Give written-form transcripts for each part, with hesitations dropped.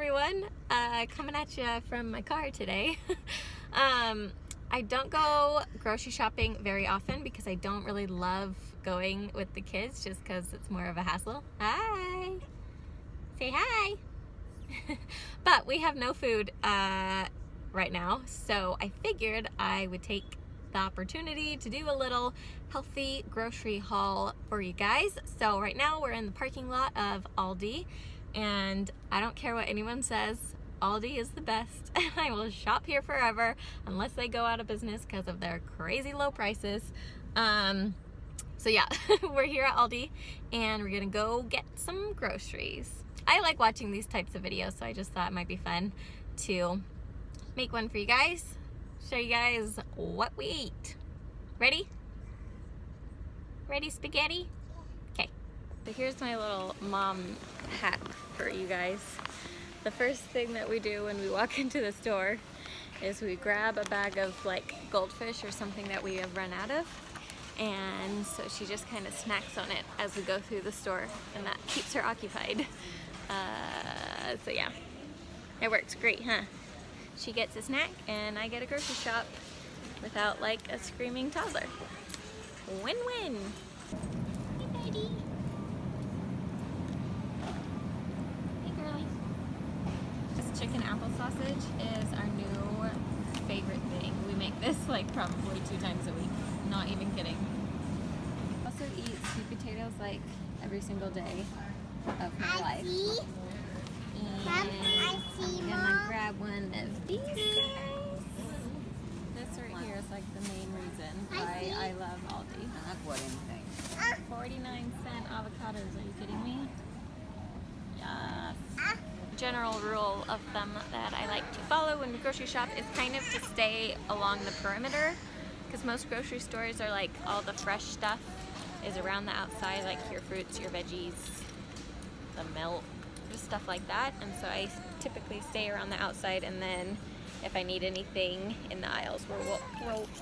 everyone, coming at you from my car today. I don't go grocery shopping very often because I don't really love going with the kids just because it's more of a hassle. Hi! Say hi! But we have no food right now, so I figured I would take the opportunity to do a little healthy grocery haul for you guys. So right now we're in the parking lot of Aldi, and I don't care what anyone says, Aldi is the best. I will shop here forever unless they go out of business because of their crazy low prices. So yeah, we're here at Aldi and we're gonna go get some groceries. I like watching these types of videos, so I just thought it might be fun to make one for you guys, show you guys what we eat. Ready? Ready, spaghetti? Okay. So here's my little mom hack for you guys. The first thing that we do when we walk into the store is we grab a bag of like goldfish or something that we have run out of, and so she just kind of snacks on it as we go through the store, and that keeps her occupied. So yeah, it works great, huh? She gets a snack and I get a grocery shop without like a screaming toddler. Win-win. Hey, buddy. Hey, girlie. This chicken apple sausage is our new favorite thing. We make this like probably 2 times a week. Not even kidding. I also eat sweet potatoes like every single day of my life. And I'm gonna grab one of these guys. This right here is like the main reason why I love Aldi. 49-cent avocados, are you kidding me? Yes. General rule of thumb that I like to follow when we grocery shop is kind of to stay along the perimeter, because most grocery stores are like all the fresh stuff is around the outside, like your fruits, your veggies, the milk, just stuff like that. And so I typically stay around the outside, and then if I need anything in the aisles,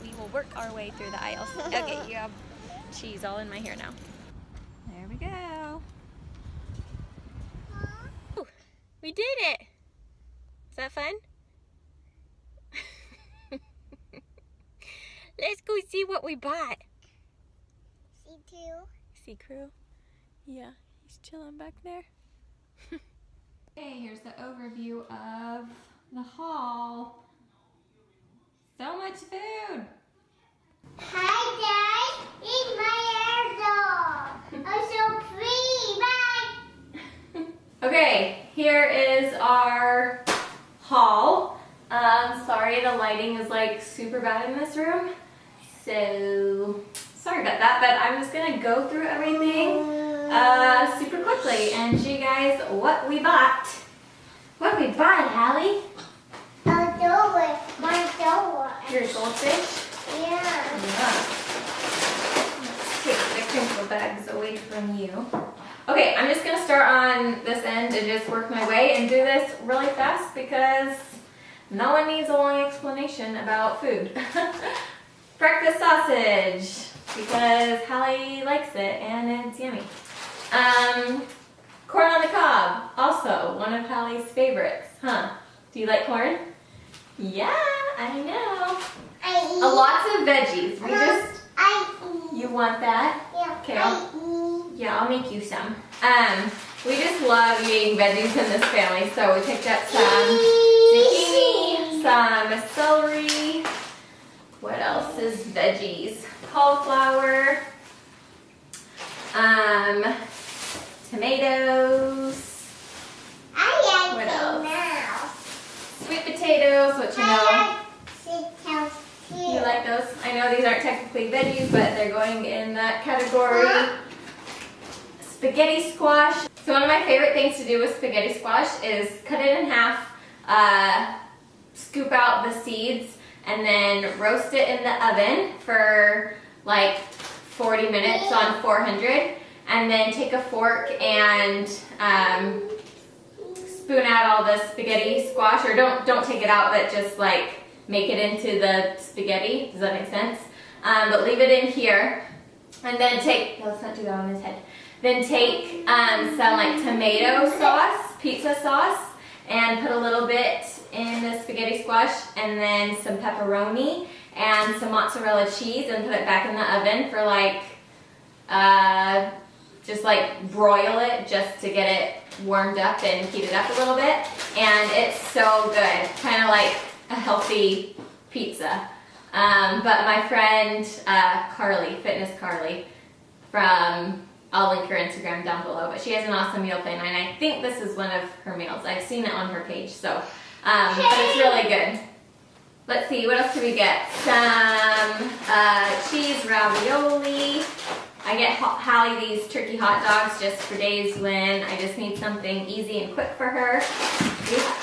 we will work our way through the aisles. Okay, you have cheese all in my hair now. There we go. Ooh, we did it! Is that fun? Let's go see what we bought. See Crew? Yeah, he's chilling back there. Okay, here's the overview of the haul. So much food! Hi guys, it's my air doll. I'm so free. Bye. Okay, here is our haul. Sorry the lighting is like super bad in this room, so sorry about that, but I'm just gonna go through everything super quickly and show you guys what we bought. What we bought, Hallie? My door. Your goldfish? Yeah. Let's take the crinkle bags away from you. Okay, I'm just gonna start on this end and just work my way and do this really fast because no one needs a long explanation about food. Breakfast sausage, because Hallie likes it and it's yummy. Corn on the cob, also one of Hallie's favorites, huh? Do you like corn? Yeah, I know. Lots of veggies. You want that? Yeah. Okay, yeah, I'll make you some. We just love eating veggies in this family, so we picked up some zucchini, some celery. What else is veggies? Cauliflower, tomatoes. What else? Sweet potatoes, which you know. You like those? I know these aren't technically veggies, but they're going in that category. Spaghetti squash. So one of my favorite things to do with spaghetti squash is cut it in half, scoop out the seeds, and then roast it in the oven for like 40 minutes on 400, and then take a fork and spoon out all the spaghetti squash, or don't take it out, but just like make it into the spaghetti. Does that make sense? But leave it in here, and then take, let's not do that on his head. Then take some like tomato sauce, pizza sauce, and put a little bit in the spaghetti squash and then some pepperoni and some mozzarella cheese and put it back in the oven for like, just like broil it just to get it warmed up and heat it up a little bit. And it's so good, kind of like a healthy pizza. But my friend Carly, Fitness Carly, I'll link her Instagram down below, but she has an awesome meal plan, and I think this is one of her meals. I've seen it on her page, so, but it's really good. Let's see, what else do we get? Some cheese ravioli. I get Hallie these turkey hot dogs just for days when I just need something easy and quick for her.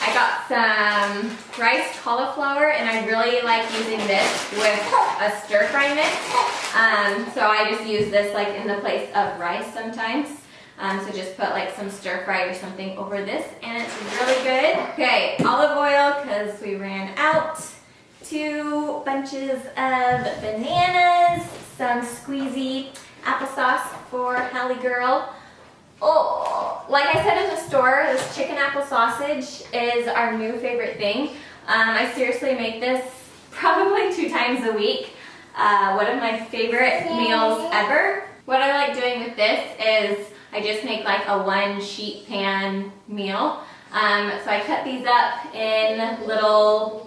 I got some riced cauliflower, and I really like using this with a stir fry mix. So I just use this like in the place of rice sometimes. So just put like some stir fry or something over this, and it's really good. Okay, olive oil because we ran out. 2 bunches of bananas, some squeezy applesauce for Hallie girl. Oh, like I said in the store, this chicken apple sausage is our new favorite thing. I seriously make this probably 2 times a week. One of my favorite meals ever. What I like doing with this is I just make like a 1 sheet pan meal. So I cut these up in little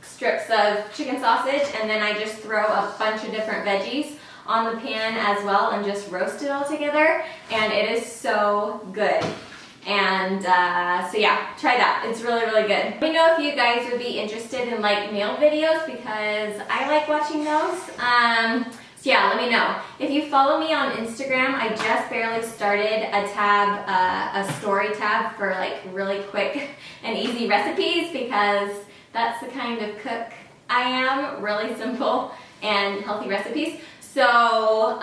strips of chicken sausage, and then I just throw a bunch of different veggies on the pan as well and just roast it all together, and it is so good. And so yeah, try that. It's really, really good. Let me know if you guys would be interested in like meal videos because I like watching those. So yeah, let me know. If you follow me on Instagram, I just barely started a tab, a story tab for like really quick and easy recipes because that's the kind of cook I am, really simple and healthy recipes. So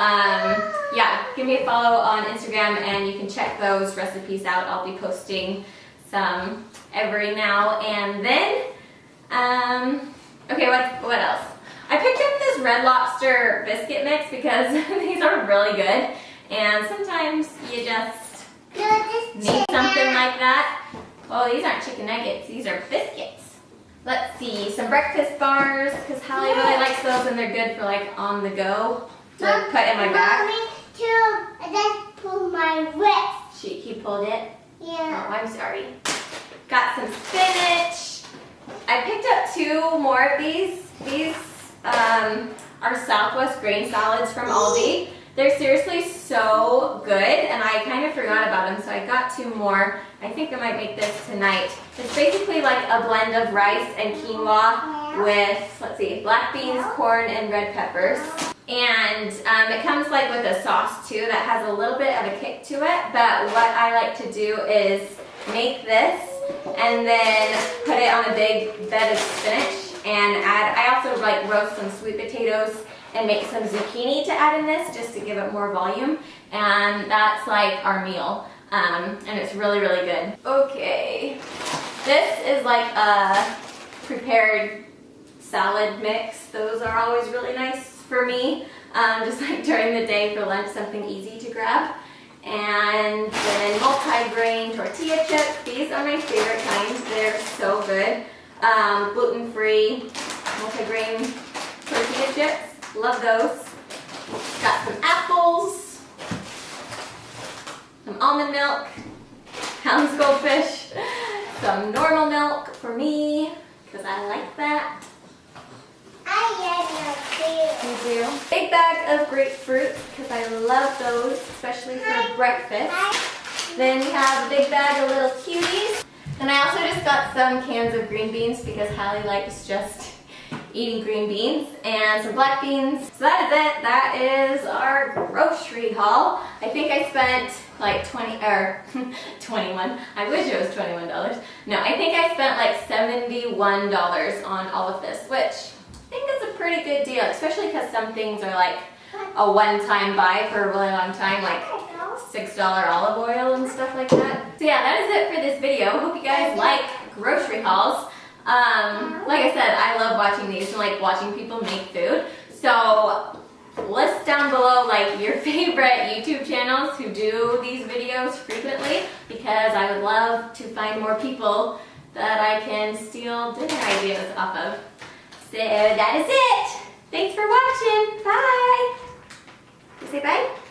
yeah, give me a follow on Instagram and you can check those recipes out. I'll be posting some every now and then. Okay, what else? I picked up this Red Lobster biscuit mix because these are really good, and sometimes you just need something like that. Oh, these aren't chicken nuggets, these are biscuits. Let's see, some breakfast bars, because Hallie really likes those and they're good for like on the go to put in my bag. I just pulled my wrist. He pulled it? Yeah. Oh, I'm sorry. Got some spinach. I picked up 2 more of these. These are Southwest grain salads from Aldi. They're seriously so good, and I kind of forgot about them, so I got 2 more. I think I might make this tonight. It's basically like a blend of rice and quinoa with, let's see, black beans, corn, and red peppers. And it comes like with a sauce too that has a little bit of a kick to it, but what I like to do is make this and then put it on a big bed of spinach and I also like roast some sweet potatoes and make some zucchini to add in this just to give it more volume, and that's like our meal, and it's really, really good. Okay, this is like a prepared salad mix. Those are always really nice for me, just like during the day for lunch, something easy to grab. And then multi-grain tortilla chips. These are my favorite kinds. They're so good. Gluten-free multi-grain tortilla chips. Love those. Got some apples, some almond milk, Hound's goldfish, some normal milk for me, because I like that. You do. Big bag of grapefruit, because I love those, especially for breakfast. Then we have a big bag of little cuties. And I also just got some cans of green beans because Hallie likes just eating green beans, and some black beans. So that is it. That is our grocery haul. I think I spent like 21. I wish it was $21. No, I think I spent like $71 on all of this, which I think is a pretty good deal, especially because some things are like a one-time buy for a really long time, like $6 olive oil and stuff like that. So yeah, that is it for this video. Hope you guys like grocery hauls. Like I said, I love watching these and like watching people make food. So list down below like your favorite YouTube channels who do these videos frequently, because I would love to find more people that I can steal dinner ideas off of. So that is it. Thanks for watching. Bye. You say bye?